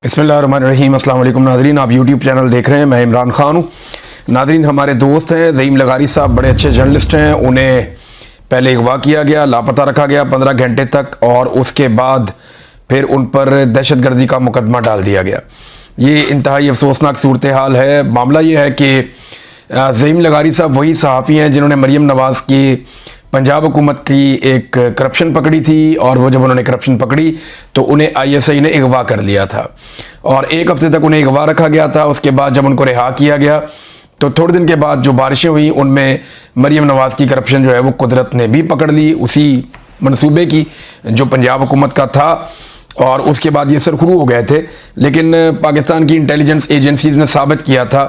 बिस्मिल्लाहिर्रहमानिर्रहीम। अस्सलाम वालेकुम नाज़रीन, आप यूट्यूब चैनल देख रहे हैं। मैं इमरान खान हूँ। नाज़रीन, हमारे दोस्त हैं ज़हीम लगारी साहब, बड़े अच्छे जर्नलिस्ट हैं। उन्हें पहले अगवा किया गया, लापता रखा गया 15 घंटे तक, और उसके बाद फिर उन पर दहशतगर्दी का मुकदमा डाल दिया गया। ये इंतहाई अफसोसनाक सूरत हाल है। मामला ये है कि ज़हीम लगारी साहब वही सहाफ़ी हैं जिन्होंने मरीम नवाज़ की पंजाब हुकूमत की एक करप्शन पकड़ी थी, और वो जब उन्होंने करप्शन पकड़ी तो उन्हें ISI ने अगवा कर लिया था और 1 हफ्ते तक उन्हें अगवा रखा गया था। उसके बाद जब उनको रिहा किया गया तो थोड़े दिन के बाद जो बारिशें हुई उनमें मरीम नवाज़ की करप्शन जो है वो कुदरत ने भी पकड़ ली, उसी मंसूबे की जो पंजाब हुकूमत का था, और उसके बाद ये सरखुरू हो गए थे। लेकिन पाकिस्तान की इंटेलिजेंस एजेंसीज ने साबित किया था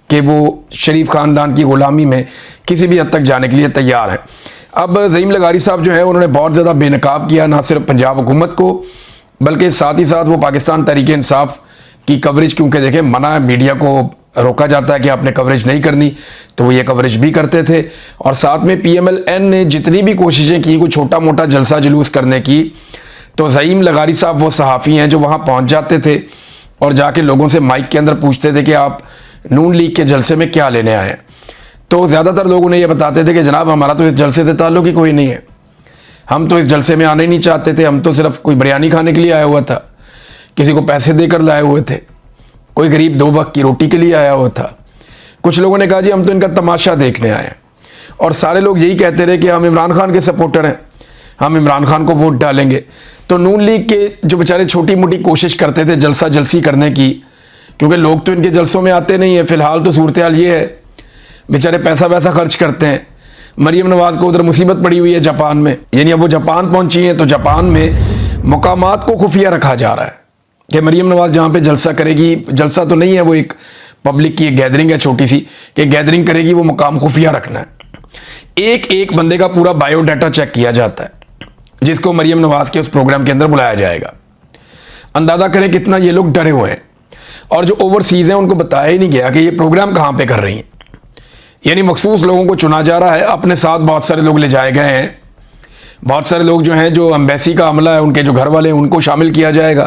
कि वो शरीफ ख़ानदान की ग़ुलामी में किसी भी हद तक जाने के लिए तैयार हैं। अब ज़हीम लगारी साहब जो है उन्होंने बहुत ज़्यादा बेनकाब किया, ना सिर्फ पंजाब हुकूमत को बल्कि साथ ही साथ वो पाकिस्तान तहरीक इंसाफ की कवरेज, क्योंकि देखें मना है, मीडिया को रोका जाता है कि आपने कवरेज नहीं करनी, तो वो ये कवरेज भी करते थे। और साथ में PMLN ने जितनी भी कोशिशें की कोई छोटा मोटा जलसा जुलूस करने की, तो ज़हीम लगारी साहब वो सहाफ़ी हैं जो वहाँ पहुँच जाते थे और जाके लोगों से माइक के अंदर पूछते थे कि आप नून लीग के जलसे में क्या लेने आए हैं। तो ज़्यादातर लोग उन्हें ये बताते थे कि जनाब हमारा तो इस जलसे से ताल्लुक ही कोई नहीं है, हम तो इस जलसे में आने ही नहीं चाहते थे, हम तो सिर्फ कोई बिरयानी खाने के लिए आया हुआ था, किसी को पैसे देकर लाए हुए थे, कोई गरीब 2 वक्त की रोटी के लिए आया हुआ था। कुछ लोगों ने कहा जी हम तो इनका तमाशा देखने आए हैं, और सारे लोग यही कहते रहे कि हम इमरान खान के सपोर्टर हैं, हम इमरान खान को वोट डालेंगे। तो नून लीग के जो बेचारे छोटी मोटी कोशिश करते थे जलसा जलसी करने की, क्योंकि लोग तो इनके जलसों में आते नहीं है, फ़िलहाल तो सूरत हाल ये है, बेचारे पैसा वैसा खर्च करते हैं। मरीम नवाज़ को उधर मुसीबत पड़ी हुई है जापान में, यानी अब वो जापान पहुंची हैं, तो जापान में मकामात को खुफिया रखा जा रहा है कि मरीम नवाज़ जहाँ पे जलसा करेगी, जलसा तो नहीं है, वो एक पब्लिक की एक गैदरिंग है छोटी सी, कि गैदरिंग करेगी, वो मुकाम खुफिया रखना है। एक एक बंदे का पूरा बायोडाटा चेक किया जाता है जिसको मरीम नवाज़ के उस प्रोग्राम के अंदर बुलाया जाएगा। अंदाज़ा करें कितना ये लोग डरे हुए हैं। और जो ओवरसीज़ हैं उनको बताया ही नहीं गया कि ये प्रोग्राम कहाँ पे कर रही हैं, यानी मखसूस लोगों को चुना जा रहा है, अपने साथ बहुत सारे लोग ले जाए गए हैं, बहुत सारे लोग जो हैं जो एम्बेसी का अमला है उनके जो घर वाले हैं उनको शामिल किया जाएगा,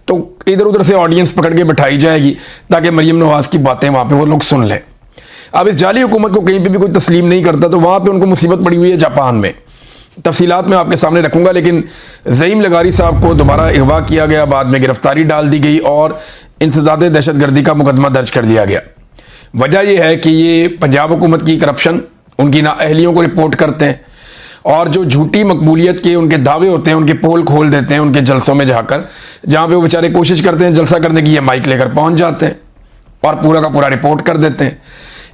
तो इधर उधर से ऑडियंस पकड़ के बिठाई जाएगी ताकि मरीम नवाज़ की बातें वहाँ पे वो लोग सुन लें। अब इस जाली हुकूमत को कहीं पे भी कोई तस्लीम नहीं करता, तो वहाँ पे उनको मुसीबत पड़ी हुई है जापान में। तफसीलात मैं आपके सामने रखूँगा, लेकिन ज़हीम लगारी साहब को दोबारा अगवा किया गया, बाद में गिरफ्तारी डाल दी गई और इंसदाद दहशतगर्दी का मुकदमा दर्ज कर दिया गया। वजह यह है कि ये पंजाब हुकूमत की करप्शन, उनकी नाअहलियों को रिपोर्ट करते हैं, और जो झूठी मकबूलियत के उनके दावे होते हैं उनके पोल खोल देते हैं उनके जलसों में जाकर, जहाँ पे वो बेचारे कोशिश करते हैं जलसा करने की, ये माइक लेकर पहुँच जाते हैं और पूरा का पूरा रिपोर्ट कर देते हैं।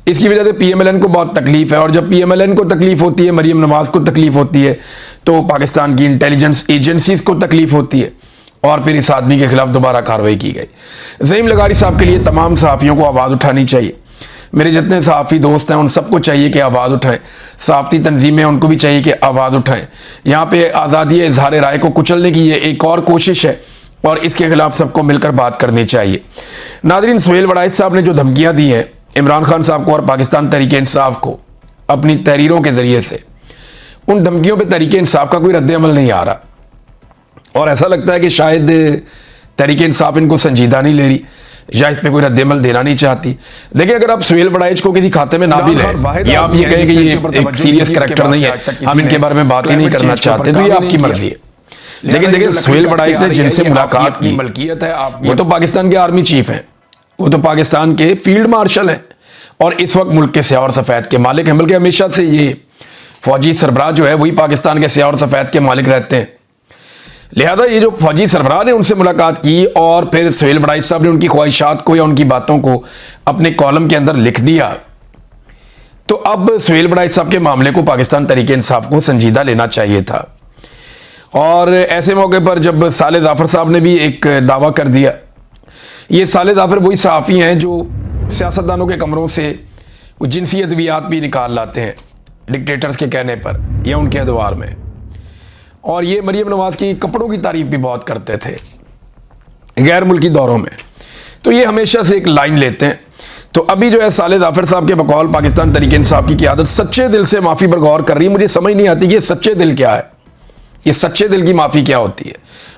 इसकी वजह से PMLN को बहुत तकलीफ है, और जब PMLN को तकलीफ होती है, मरीम नवाज़ को तकलीफ होती है, तो पाकिस्तान की इंटेलिजेंस एजेंसीज को तकलीफ होती है, और फिर इस आदमी के खिलाफ दोबारा कार्रवाई की गई। ज़हीम लगारी साहब के लिए तमाम सहाफ़ियों को आवाज़ उठानी चाहिए। मेरे जितने सहाफ़ी दोस्त हैं उन सबको चाहिए कि आवाज़ उठाएं, सहाफ़ती तंजीमें उनको भी चाहिए कि आवाज़ उठाएं। यहाँ पे आज़ादी इज़हार राय को कुचलने की ये एक और कोशिश है, और इसके खिलाफ सबको मिलकर बात करनी चाहिए। नाज़रीन, सुहेल वड़ाइच साहब ने जो धमकियाँ दी हैं इमरान खान साहब को और पाकिस्तान तहरीक इंसाफ को अपनी तहरीरों के ज़रिए से, उन धमकियों पर तहरीक इंसाफ का कोई रद्द-ए-अमल नहीं आ रहा, और ऐसा लगता है कि शायद तहरीक इंसाफ इनको संजीदा नहीं ले रही या इस पे कोई रद्द-ए-अमल देना नहीं चाहती। देखिए, अगर आप सुहेल वड़ाइच को किसी खाते में ना भी लें, या आप ये कहें कि ये एक सीरियस कैरेक्टर नहीं है, हम इनके बारे में बात ही नहीं करना चाहते, तो ये आपकी मर्जी है। लेकिन देखिए, सुहेल वड़ाइच ने जिनसे मुलाकात की वो तो पाकिस्तान के आर्मी चीफ हैं, वो तो पाकिस्तान के फील्ड मार्शल हैं, और इस वक्त मुल्क के स्याह और सफ़ेद के मालिक हैं। बल्कि हमेशा से ये फौजी सरबराह जो है वही पाकिस्तान के स्याह और सफ़ेद के मालिक रहते हैं। लिहाजा ये जो फौजी सरबराह ने उनसे मुलाकात की और फिर सुहेल वड़ाइच साहब ने उनकी ख्वाहिशात को या उनकी बातों को अपने कॉलम के अंदर लिख दिया, तो अब सुहेल वड़ाइच साहब के मामले को पाकिस्तान तहरीक इंसाफ को संजीदा लेना चाहिए था। और ऐसे मौके पर जब साले जाफर साहब ने भी एक दावा कर दिया, ये साले जाफर वही सहाफ़ी हैं जो सियासतदानों के कमरों से कुछ जिनसी अद्वियात भी निकाल लाते हैं डिक्टेटर्स के कहने पर या उनके अदवार में, और ये मरीम नवाज़ की कपड़ों की तारीफ भी बहुत करते थे गैर मुल्की दौरों में। तो ये हमेशा से एक लाइन लेते हैं। तो अभी जो है साले जाफर साहब के बकौल पाकिस्तान तहरीक इंसाफ की क़यादत सच्चे दिल से माफ़ी पर गौर कर रही है। मुझे समझ नहीं आती कि ये सच्चे दिल क्या है, ये सच्चे दिल की माफ़ी क्या होती है,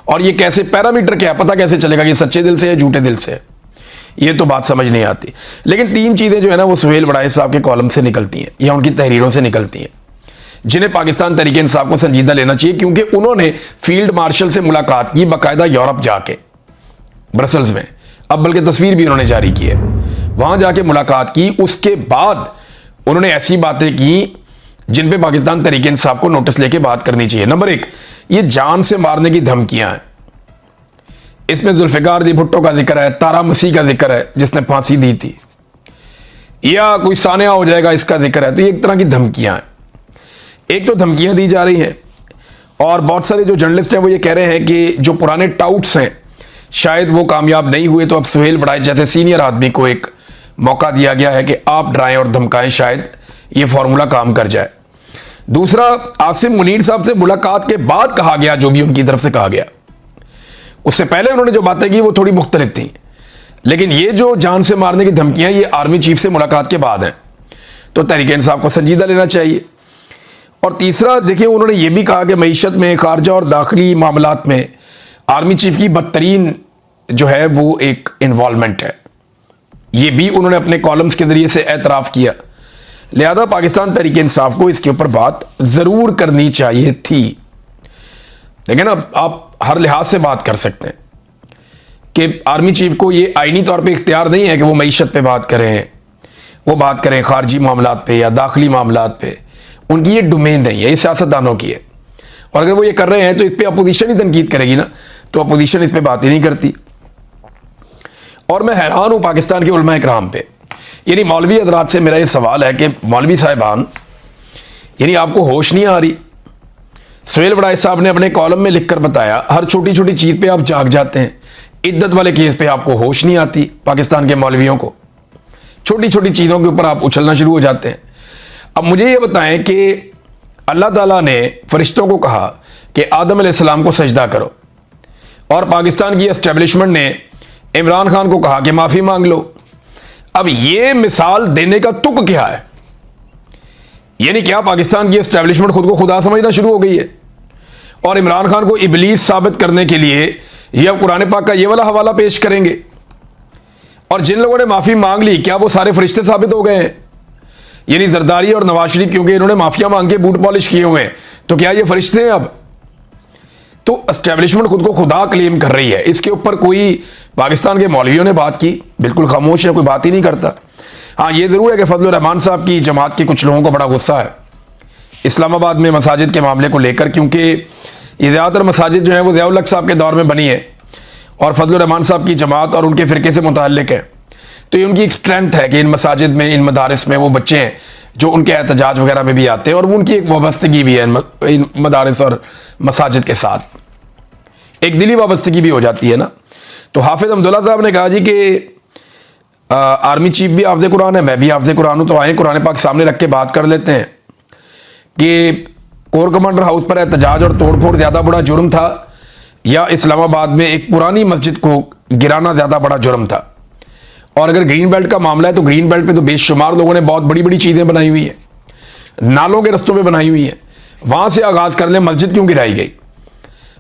और ये कैसे, पैरामीटर क्या है, पता कैसे चलेगा कि सच्चे दिल से है झूठे दिल से है? ये तो बात समझ नहीं आती। लेकिन 3 चीज़ें जो है ना वो सुहेल बड़ाई साहब के कॉलम से निकलती हैं या उनकी तहरीरों से निकलती हैं, जिन्हें पाकिस्तान तहरीक इंसाफ को संजीदा लेना चाहिए, क्योंकि उन्होंने फील्ड मार्शल से मुलाकात की बाकायदा यूरोप जाके, ब्रसल्स में। अब बल्कि तस्वीर भी उन्होंने जारी की है, वहां जाके मुलाकात की। उसके बाद उन्होंने ऐसी बातें की जिन पे पाकिस्तान तहरीक इंसाफ को नोटिस लेके बात करनी चाहिए। नंबर 1, ये जान से मारने की धमकियां हैं। इसमें जुल्फिकार दी भुट्टो का जिक्र है, तारा मसीह का जिक्र है जिसने फांसी दी थी, या कोई सानिया हो जाएगा इसका जिक्र है। तो ये एक तरह की धमकियां हैं। एक तो धमकियां दी जा रही हैं, और बहुत सारे जो जर्नलिस्ट हैं वो ये कह रहे हैं कि जो पुराने टाउट्स हैं शायद वो कामयाब नहीं हुए, तो अब सुहेल बड़ाई जैसे सीनियर आदमी को एक मौका दिया गया है कि आप डराएं और धमकाएं, शायद ये फॉर्मूला काम कर जाए। दूसरा, आसिम मुनीर साहब से मुलाकात के बाद कहा गया जो भी उनकी तरफ से कहा गया, उससे पहले उन्होंने जो बातें की वो थोड़ी मुख्तलिफ थी। लेकिन ये जो जान से मारने की धमकियां, ये आर्मी चीफ से मुलाकात के बाद हैं, तो तहरीक इंसाफ को संजीदा लेना चाहिए। और तीसरा, देखिए उन्होंने ये भी कहा कि मईशत में, खारजा और दाखिली मामलात में आर्मी चीफ की बदतरीन जो है वो एक इन्वॉल्वमेंट है। ये भी उन्होंने अपने कॉलम्स के जरिए से एतराफ़ किया। लिहाजा पाकिस्तान तहरीक इंसाफ को इसके ऊपर बात ज़रूर करनी चाहिए थी। देखिए ना, आप हर लिहाज से बात कर सकते हैं कि आर्मी चीफ को ये आईनी तौर पे इख्तियार नहीं है कि वो मईशत पे बात करें, वो बात करें खारजी मामलात पे या दाखिली मामलात पे। उनकी ये डोमेन नहीं है, ये सियासतदानों की है। और अगर वो ये कर रहे हैं तो इस पर अपोजिशन ही तनकीद करेगी ना, तो अपोजिशन इस पर बात ही नहीं करती। और मैं हैरान हूँ पाकिस्तान के उलमा इकराम पे, यानी मौलवी हजरात से मेरा ये सवाल है कि मौलवी साहिबान, यानी आपको होश नहीं आ रही? सुहेल बड़ाई साहब ने अपने कॉलम में लिखकर बताया, हर छोटी छोटी चीज़ पे आप जाग जाते हैं, इद्दत वाले केस पे आपको होश नहीं आती। पाकिस्तान के मौलवियों को छोटी छोटी चीज़ों के ऊपर आप उछलना शुरू हो जाते हैं। अब मुझे ये बताएं कि अल्लाह ताला ने फरिश्तों को कहा कि आदम अलैहिस्सलाम को सजदा करो, और पाकिस्तान की एस्टेब्लिशमेंट ने इमरान खान को कहा कि माफ़ी मांग लो। अब ये मिसाल देने का तुक क्या है? यानी क्या पाकिस्तान की एस्टेब्लिशमेंट खुद को खुदा समझना शुरू हो गई है, और इमरान खान को इबलीस साबित करने के लिए ये अब कुरान पाक का ये वाला हवाला पेश करेंगे? और जिन लोगों ने माफ़ी मांग ली, क्या वो सारे फरिश्ते साबित हो गए हैं? यानी जरदारी और नवाज शरीफ, क्योंकि इन्होंने माफिया मांग के बूट पॉलिश किए हुए हैं, तो क्या ये फरिश्ते हैं अब? तो एस्टेब्लिशमेंट खुद को खुदा क्लेम कर रही है। इसके ऊपर कोई पाकिस्तान के मौलवियों ने बात की? बिल्कुल खामोश है, कोई बात ही नहीं करता। हाँ, ये ज़रूर है कि फजलुर रहमान साहब की जमात के कुछ लोगों को बड़ा गुस्सा है इस्लामाबाद में मसाजिद के मामले को लेकर, क्योंकि ये ज़्यादातर मसाजिद जो है वो ज़िया उल हक साहब के दौर में बनी है और फजलुर रहमान साहब की जमात और उनके फ़िरके से मुताल्लिक है। तो ये उनकी एक स्ट्रेंथ है कि इन मसाजिद में, इन मदारिस में वो बच्चे हैं जो उनके एहतजाज वगैरह में भी आते हैं, और उनकी एक वाबस्तगी भी है इन मदारिस और मसाजिद के साथ, एक दिली वाबस्तगी भी हो जाती है ना। तो हाफिज़ अब्दुल्ला साहब ने कहा जी कि आर्मी चीफ भी हाफ़िज़ कुरान है, मैं भी हाफ़िज़ कुरान हूँ, तो आए कुरान पाक सामने रख के बात कर लेते हैं कि कोर कमांडर हाउस पर एहतजाज और तोड़फोड़ ज़्यादा बड़ा जुर्म था, या इस्लामाबाद में एक पुरानी मस्जिद को गिराना ज़्यादा बड़ा जुर्म था। और अगर ग्रीन बेल्ट का मामला है तो ग्रीन बेल्ट पे तो बेशुमार लोगों ने बहुत बड़ी बड़ी चीज़ें बनाई हुई हैं, नालों के रस्तों पे बनाई हुई हैं, वहाँ से आगाज़ कर लें, मस्जिद क्यों गिराई गई?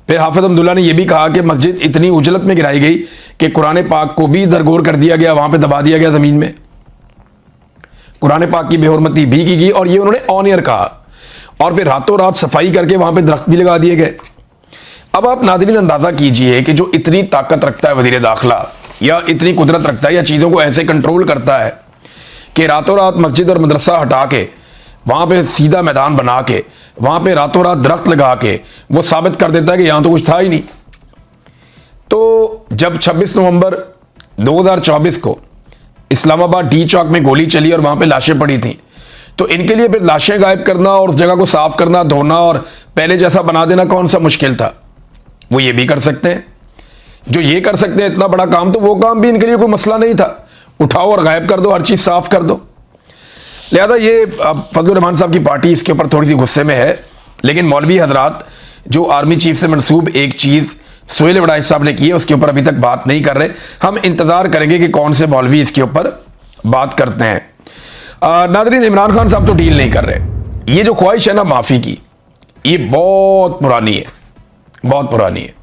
फिर हाफिज़ अब्दुल्ला ने यह भी कहा कि मस्जिद इतनी उजलत में गिराई गई कि कुरान पाक को भी दरगोर कर दिया गया, वहाँ पे दबा दिया गया ज़मीन में, कुरान पाक की बेहुरमती भी की गई, और ये उन्होंने ऑन एयर कहा, और फिर रातों रात सफाई करके वहाँ पे दरख्त भी लगा दिए गए। अब आप नाज़रीन अंदाज़ा कीजिए कि जो इतनी ताकत रखता है वज़ीर दाखिला, या इतनी कुदरत रखता है, या चीज़ों को ऐसे कंट्रोल करता है कि रातों रात मस्जिद और मदरसा हटा के वहाँ पे सीधा मैदान बना के वहाँ पे रातों रात दरख्त लगा के वो साबित कर देता है कि यहाँ तो कुछ था ही नहीं। तो जब 26 नवंबर 2024 को इस्लामाबाद डी चौक में गोली चली और वहाँ पे लाशें पड़ी थी, तो इनके लिए फिर लाशें गायब करना और उस जगह को साफ करना, धोना और पहले जैसा बना देना कौन सा मुश्किल था? वो ये भी कर सकते हैं। जो ये कर सकते हैं इतना बड़ा काम, तो वो काम भी इनके लिए कोई मसला नहीं था, उठाओ और गायब कर दो, हर चीज़ साफ कर दो। लिहाजा ये फजलुर रहमान साहब की पार्टी इसके ऊपर थोड़ी सी गुस्से में है, लेकिन मौलवी हजरात जो आर्मी चीफ से मनसूब एक चीज़ सुहेल बड़ाई साहब ने की है उसके ऊपर अभी तक बात नहीं कर रहे। हम इंतज़ार करेंगे कि कौन से मौलवी इसके ऊपर बात करते हैं। नाज़रीन, इमरान खान साहब तो डील नहीं कर रहे। ये जो ख्वाहिश है ना माफ़ी की, ये बहुत पुरानी है, बहुत पुरानी है।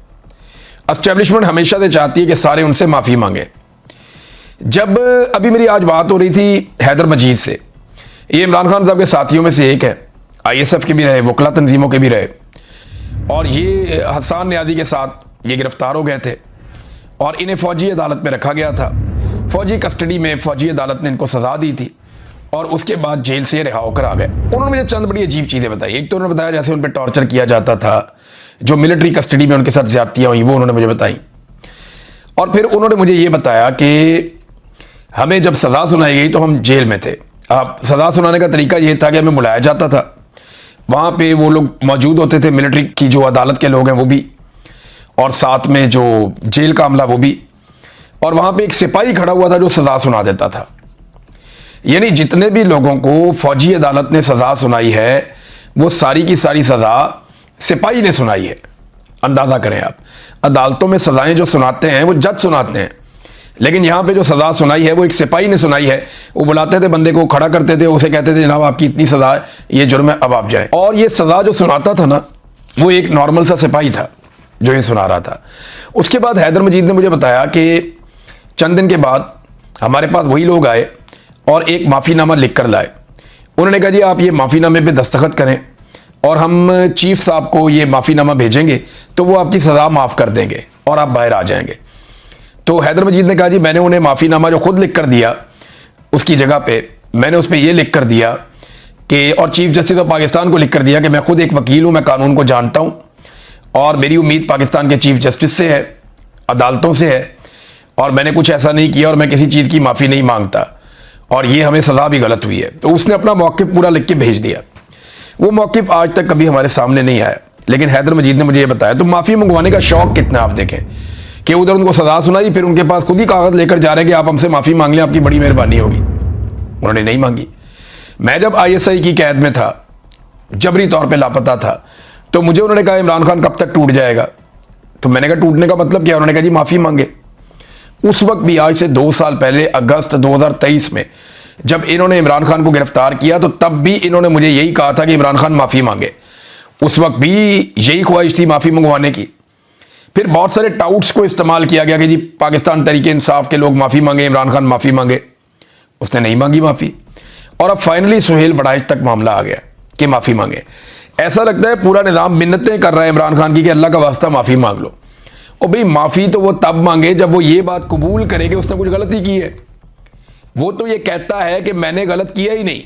एस्टेब्लिशमेंट हमेशा से चाहती है कि सारे उनसे माफ़ी मांगे। जब अभी मेरी आज बात हो रही थी हैदर मजीद से, ये इमरान खान साहब के साथियों में से एक है, ISF के भी रहे, वकला तंजीमों के भी रहे, और ये हसन न्याजी के साथ ये गिरफ्तार हो गए थे और इन्हें फ़ौजी अदालत में रखा गया था। फ़ौजी कस्टडी में फ़ौजी अदालत ने इनको सज़ा दी थी और उसके बाद जेल से रिहा होकर आ गए। उन्होंने मुझे चंद बड़ी अजीब चीज़ें बताई। एक तो उन्होंने बताया जैसे उन पर टॉर्चर किया जाता था, जो मिलिट्री कस्टडी में उनके साथ ज़्यादतियाँ हुई वो उन्होंने मुझे बताई। और फिर उन्होंने मुझे ये बताया कि हमें जब सज़ा सुनाई गई तो हम जेल में थे। अब सज़ा सुनाने का तरीका ये था कि हमें बुलाया जाता था, वहाँ पे वो लोग मौजूद होते थे, मिलिट्री की जो अदालत के लोग हैं वो भी, और साथ में जो जेल का अमला वो भी, और वहाँ पे एक सिपाही खड़ा हुआ था जो सज़ा सुना देता था। यानी जितने भी लोगों को फ़ौजी अदालत ने सज़ा सुनाई है वो सारी की सारी सज़ा सिपाही ने सुनाई है। अंदाज़ा करें आप, अदालतों में सज़ाएं जो सुनाते हैं वो जज सुनाते हैं, लेकिन यहाँ पे जो सज़ा सुनाई है वो एक सिपाही ने सुनाई है। वो बुलाते थे बंदे को, खड़ा करते थे, उसे कहते थे जनाब आपकी इतनी सज़ा है, ये जुर्म है, अब आप जाएं। और ये सज़ा जो सुनाता था ना वो एक नॉर्मल सा सिपाही था जो ये सुना रहा था। उसके बाद हैदर मजीद ने मुझे बताया कि चंद दिन के बाद हमारे पास वही लोग आए और एक माफ़ीनामा लिख कर लाए। उन्होंने कहा जी आप ये माफ़ीनामे पे दस्तखत करें और हम चीफ साहब को ये माफ़ीनामा भेजेंगे तो वो आपकी सज़ा माफ़ कर देंगे और आप बाहर आ जाएंगे। तो हैदर मजीद ने कहा जी मैंने उन्हें माफ़ीनामा जो खुद लिख कर दिया उसकी जगह पे मैंने उस पर यह लिख कर दिया कि, और चीफ जस्टिस ऑफ पाकिस्तान को लिख कर दिया कि मैं खुद एक वकील हूँ, मैं कानून को जानता हूँ और मेरी उम्मीद पाकिस्तान के चीफ जस्टिस से है, अदालतों से है, और मैंने कुछ ऐसा नहीं किया और मैं किसी चीज़ की माफ़ी नहीं मांगता और ये हमें सज़ा भी गलत हुई है। तो उसने अपना मौक़िफ़ पूरा लिख के भेज दिया। वो मौक़िफ़ आज तक कभी हमारे सामने नहीं आया, लेकिन हैदर मजीद ने मुझे ये बताया। तो माफ़ी मंगवाने का शौक़ कितना आप देखें कि उधर उनको सज़ा सुनाई, फिर उनके पास खुद ही कागज़ लेकर जा रहे हैं कि आप हमसे माफ़ी मांग लें, आपकी बड़ी मेहरबानी होगी। उन्होंने नहीं मांगी। मैं जब ISI की कैद में था, जबरी तौर पे लापता था, तो मुझे उन्होंने कहा इमरान खान कब तक टूट जाएगा। तो मैंने कहा टूटने का मतलब क्या? उन्होंने कहा जी माफ़ी मांगे। उस वक्त भी, आज से 2 साल पहले, अगस्त 2023 में जब इन्होंने इमरान खान को गिरफ्तार किया तो तब भी इन्होंने मुझे यही कहा था कि इमरान खान माफ़ी मांगे। उस वक्त भी यही ख्वाहिश थी माफ़ी मंगवाने की। फिर बहुत सारे टाउट्स को इस्तेमाल किया गया कि जी पाकिस्तान तहरीक इंसाफ के लोग माफ़ी मांगे, इमरान खान माफ़ी मांगे। उसने नहीं मांगी माफ़ी, और अब फाइनली सुहेल बड़ाइच तक मामला आ गया कि माफ़ी मांगे। ऐसा लगता है पूरा निज़ाम मिन्नतें कर रहा है इमरान खान की कि अल्लाह का वास्ता माफ़ी मांग लो। और भाई माफ़ी तो वो तब मांगे जब वो ये बात कबूल करे कि उसने कुछ गलती की है। वो तो ये कहता है कि मैंने गलत किया ही नहीं,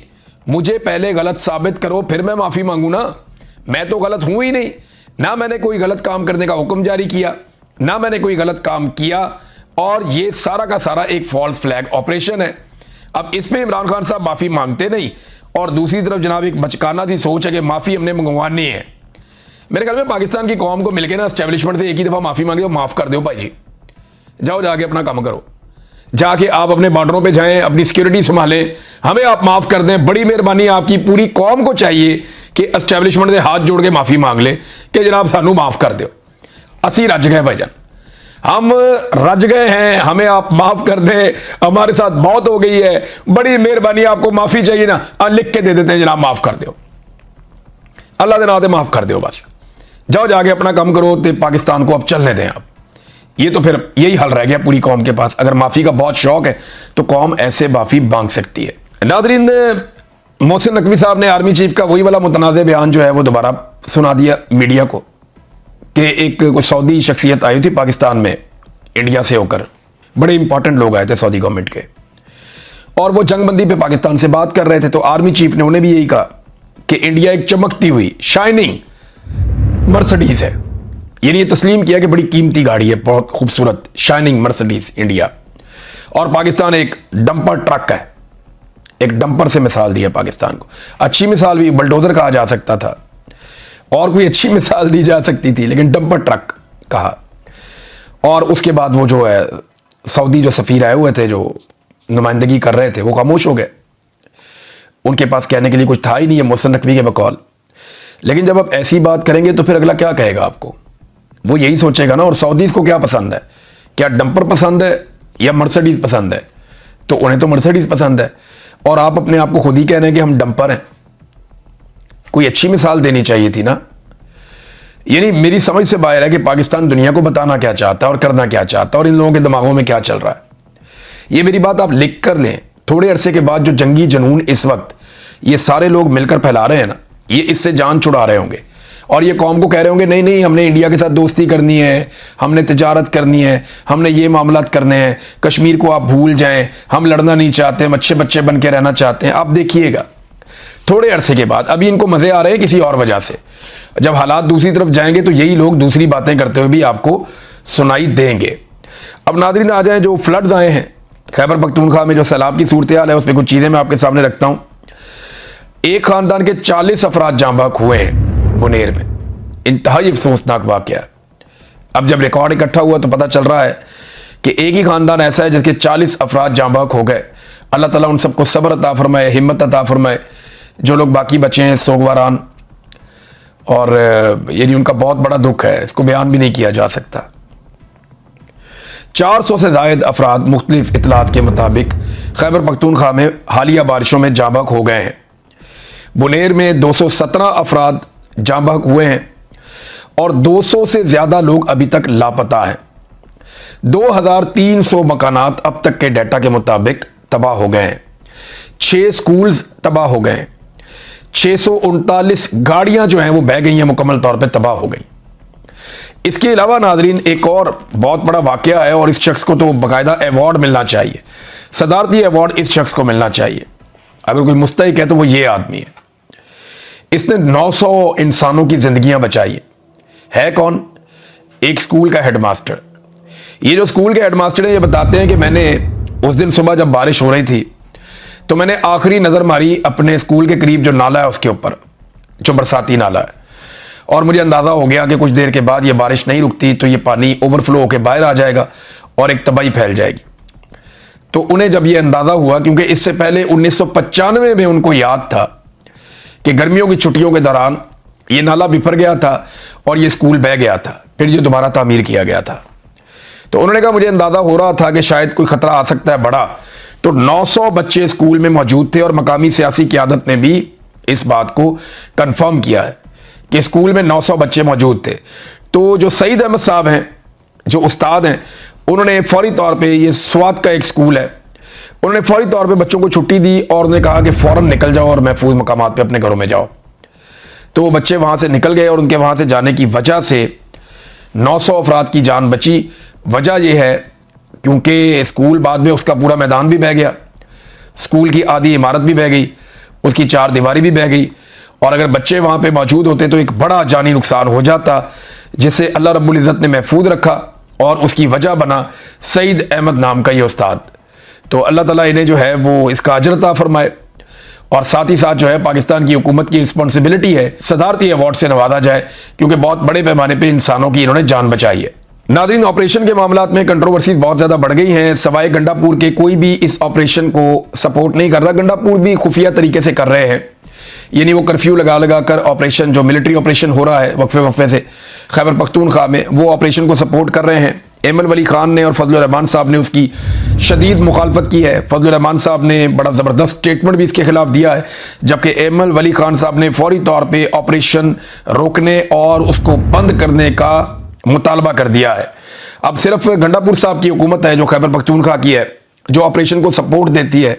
मुझे पहले गलत साबित करो फिर मैं माफ़ी मांगू ना। मैं तो गलत हूँ ही नहीं, ना मैंने कोई गलत काम करने का हुक्म जारी किया, ना मैंने कोई गलत काम किया, और ये सारा का सारा एक फॉल्स फ्लैग ऑपरेशन है। अब इस पे इमरान खान साहब माफ़ी मांगते नहीं, और दूसरी तरफ जनाब एक बचकाना सी सोच है कि माफ़ी हमने मंगवानी है। मेरे ख्याल में पाकिस्तान की कौम को मिलकर ना एस्टेब्लिशमेंट से एक ही दफ़ा माफ़ी मांगी और माफ़ कर दो भाई जी, जाओ जाके अपना काम करो, जाके आप अपने बॉर्डरों पे जाएं, अपनी सिक्योरिटी संभालें, हमें आप माफ़ कर दें, बड़ी मेहरबानी आपकी। पूरी कौम को चाहिए कि एस्टेब्लिशमेंट से हाथ जोड़ के माफ़ी मांग ले कि जनाब सानू माफ़ कर दो, असी रज गए भाईजान, हम रज गए हैं, हमें आप माफ़ कर दें, हमारे साथ बहुत हो गई है, बड़ी मेहरबानी, आपको माफ़ी चाहिए ना, लिख के दे देते हैं जनाब माफ़ कर दो, अल्लाह के नाते माफ़ कर दो, बस जाओ जाके अपना काम करो। तो पाकिस्तान को अब चलने दें आप। ये तो फिर यही हल रह गया पूरी कौम के पास। अगर माफ़ी का बहुत शौक है तो कौम ऐसे माफ़ी मांग सकती है। नादरीन, मोहसिन नकवी साहब ने आर्मी चीफ का वही वाला मुतनाज़ बयान जो है वो दोबारा सुना दिया मीडिया को कि एक कोई सऊदी शख्सियत आई थी पाकिस्तान में इंडिया से होकर, बड़े इंपॉर्टेंट लोग आए थे सऊदी गवर्नमेंट के, और वो जंगबंदी पे पाकिस्तान से बात कर रहे थे। तो आर्मी चीफ ने उन्हें भी यही कहा कि इंडिया एक चमकती हुई शाइनिंग मर्सिडीज है। यानी ये तस्लीम किया कि बड़ी कीमती गाड़ी है, बहुत खूबसूरत शाइनिंग मर्सिडीज इंडिया, और पाकिस्तान एक डंपर ट्रक है। एक डंपर से मिसाल दी है पाकिस्तान को। अच्छी मिसाल भी बुलडोजर कहा जा सकता था, और कोई अच्छी मिसाल दी जा सकती थी, लेकिन डंपर ट्रक कहा। और उसके बाद वो जो है सऊदी जो सफ़ीर आए हुए थे, जो नुमाइंदगी कर रहे थे, वो खामोश हो गए। उनके पास कहने के लिए कुछ था ही नहीं है मोहसिन नकवी के बकौल। लेकिन जब आप ऐसी बात करेंगे तो फिर अगला क्या कहेगा आपको? वो यही सोचेगा ना। और सऊदीज़ को क्या पसंद है? क्या डंपर पसंद है या मर्सिडीज़ पसंद है? तो उन्हें तो मर्सिडीज़ पसंद है, और आप अपने आप को खुद ही कह रहे हैं कि हम डंपर हैं। कोई अच्छी मिसाल देनी चाहिए थी ना। यानी मेरी समझ से बाहर है कि पाकिस्तान दुनिया को बताना क्या चाहता है और करना क्या चाहता है और इन लोगों के दिमागों में क्या चल रहा है। ये मेरी बात आप लिख कर लें। थोड़े अरसे के बाद जो जंगी जनून इस वक्त ये सारे लोग मिलकर फैला रहे हैं ना, ये इससे जान छुड़ा रहे होंगे और ये कौम को कह रहे होंगे नहीं नहीं हमने इंडिया के साथ दोस्ती करनी है, हमने तिजारत करनी है, हमने ये मामलात करने हैं, कश्मीर को आप भूल जाएं, हम लड़ना नहीं चाहते, हम अच्छे बच्चे बन के रहना चाहते हैं। आप देखिएगा थोड़े अरसे के बाद, अभी इनको मजे आ रहे हैं किसी और वजह से, जब हालात दूसरी तरफ जाएंगे तो यही लोग दूसरी बातें करते हुए भी आपको सुनाई देंगे। अब नाज़रीन आ जाए, जो फ्लड्स आए हैं खैबर पख्तूनख्वा में, जो सैलाब की सूरत हाल है, उस पर कुछ चीज़ें मैं आपके सामने रखता हूँ। एक खानदान के 40 अफराद जाँ बहक हुए हैं बुनेर में। इंतहाई अफसोसनाक वाक़या। अब जब रिकॉर्ड इकट्ठा हुआ तो पता चल रहा है कि एक ही खानदान ऐसा है जिसके 40 अफराद जाँ बहक हो गए। अल्लाह ताला उन सबको सब्र अता फरमाए, हिम्मत अता फरमाए। जो लोग बाकी बचे हैं सोगवारान, और यानी उनका बहुत बड़ा दुख है, इसको बयान भी नहीं किया जा सकता। 400 से ज़ायद अफराद मुख्तलिफ इतलात के मुताबिक खैबर पख्तूनख्वा में हालिया बारिशों में जाँ बहक हो गए हैं। बुनेर में 217 अफराद जाँ बहक हुए हैं और 200 से ज़्यादा लोग अभी तक लापता हैं। 2300 मकानात अब तक के डाटा के मुताबिक तबाह हो गए हैं। 6 स्कूल्स तबाह हो गए हैं। 639 गाड़ियां जो हैं वो बह गई हैं, मुकम्मल तौर पे तबाह हो गई। इसके अलावा नाजरीन एक और बहुत बड़ा वाकया है और इस शख्स को तो बाकायदा अवार्ड मिलना चाहिए, सदारती अवार्ड इस शख्स को मिलना चाहिए। अगर कोई मुस्तहिक है तो वो ये आदमी है। इसने 900 इंसानों की जिंदगियां बचाई है। कौन? एक स्कूल का हेडमास्टर। ये जो स्कूल के हेडमास्टर हैं ये बताते हैं कि मैंने उस दिन सुबह जब बारिश हो रही थी तो मैंने आखिरी नज़र मारी अपने स्कूल के करीब जो नाला है उसके ऊपर, जो बरसाती नाला है, और मुझे अंदाज़ा हो गया कि कुछ देर के बाद ये बारिश नहीं रुकती तो ये पानी ओवरफ्लो होकर बाहर आ जाएगा और एक तबाही फैल जाएगी। तो उन्हें जब ये अंदाज़ा हुआ, क्योंकि इससे पहले 1995 में उनको याद था कि गर्मियों की छुट्टियों के दौरान ये नाला बिफर गया था और ये स्कूल बह गया था, फिर ये दोबारा तामीर किया गया था। तो उन्होंने कहा मुझे अंदाज़ा हो रहा था कि शायद कोई ख़तरा आ सकता है बड़ा। तो 900 बच्चे स्कूल में मौजूद थे और मकामी सियासी क़यादत ने भी इस बात को कंफर्म किया है कि स्कूल में 900 बच्चे मौजूद थे। तो जो सईद अहमद साहब हैं, जो उस्ताद हैं, उन्होंने फौरी तौर पे, ये स्वात का एक स्कूल है, उन्होंने फौरी तौर पे बच्चों को छुट्टी दी और उन्होंने कहा कि फ़ौरन निकल जाओ और महफूज मकामात पे अपने घरों में जाओ। तो वो बच्चे वहाँ से निकल गए और उनके वहाँ से जाने की वजह से 900 अफराद की जान बची। वजह यह है क्योंकि स्कूल बाद में उसका पूरा मैदान भी बह गया, स्कूल की आधी इमारत भी बह गई, उसकी 4 दीवारी भी बह गई, और अगर बच्चे वहाँ पे मौजूद होते तो एक बड़ा जानी नुकसान हो जाता, जिसे अल्लाह रब्बुल इज़्ज़त ने महफूज रखा और उसकी वजह बना सईद अहमद नाम का ये उस्ताद। तो अल्लाह ताला इन्हें जो है वो इसका अजर अता फरमाए, और साथ ही साथ जो है पाकिस्तान की हुकूमत की रिस्पॉन्सिबिलिटी है सदारती अवार्ड से नवाजा जाए, क्योंकि बहुत बड़े पैमाने पर इंसानों की इन्होंने जान बचाई है। नाज़रीन, ऑपरेशन के मामलात में कंट्रोवर्सीज बहुत ज़्यादा बढ़ गई हैं। सवाए गंडापुर के कोई भी इस ऑपरेशन को सपोर्ट नहीं कर रहा। गंडापुर भी खुफिया तरीके से कर रहे हैं, यानी वो कर्फ्यू लगा कर ऑपरेशन, जो मिलिट्री ऑपरेशन हो रहा है वक्फे से खैबर पख्तूनख्वा में, वो ऑपरेशन को सपोर्ट कर रहे हैं। एमल वली खान ने और फजलुर रहमान साहब ने उसकी शदीद मुखालफत की है। फजलुर रहमान साहब ने बड़ा ज़बरदस्त स्टेटमेंट भी इसके खिलाफ दिया है, जबकि एमल वली खान साहब ने फौरी तौर पर ऑपरेशन रोकने और उसको बंद करने का मुतालबा कर दिया है। अब सिर्फ गंडापुर साहब की हुकूमत है जो खैबर पख्तूनख्वा की है, जो ऑपरेशन को सपोर्ट देती है,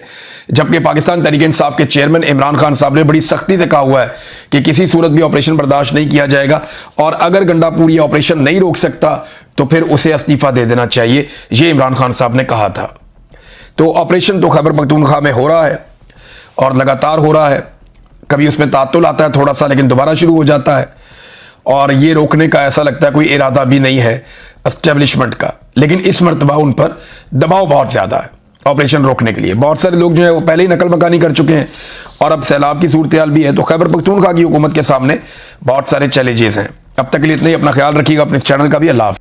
जबकि पाकिस्तान तहरीक इंसाफ के चेयरमैन इमरान खान साहब ने बड़ी सख्ती से कहा हुआ है कि किसी सूरत भी ऑपरेशन बर्दाश्त नहीं किया जाएगा, और अगर गंडापुर ये ऑपरेशन नहीं रोक सकता तो फिर उसे इस्तीफ़ा दे देना चाहिए, ये इमरान खान साहब ने कहा था। तो ऑपरेशन तो खैबर पख्तूनख्वा में हो रहा है और लगातार हो रहा है। कभी उसमें तातुल आता है थोड़ा सा, लेकिन दोबारा शुरू हो जाता है, और ये रोकने का ऐसा लगता है कोई इरादा भी नहीं है एस्टेब्लिशमेंट का। लेकिन इस मरतबा उन पर दबाव बहुत ज़्यादा है ऑपरेशन रोकने के लिए। बहुत सारे लोग जो है वो पहले ही नकल मकानी कर चुके हैं और अब सैलाब की सूरत हाल भी है। तो खैबर पख्तूनख्वा की हुकूमत के सामने बहुत सारे चैलेंजेस हैं। अब तक के लिए इतना ही। अपना ख्याल रखिएगा, अपने इस चैनल का भी। अल्लाह हाफ़िज़।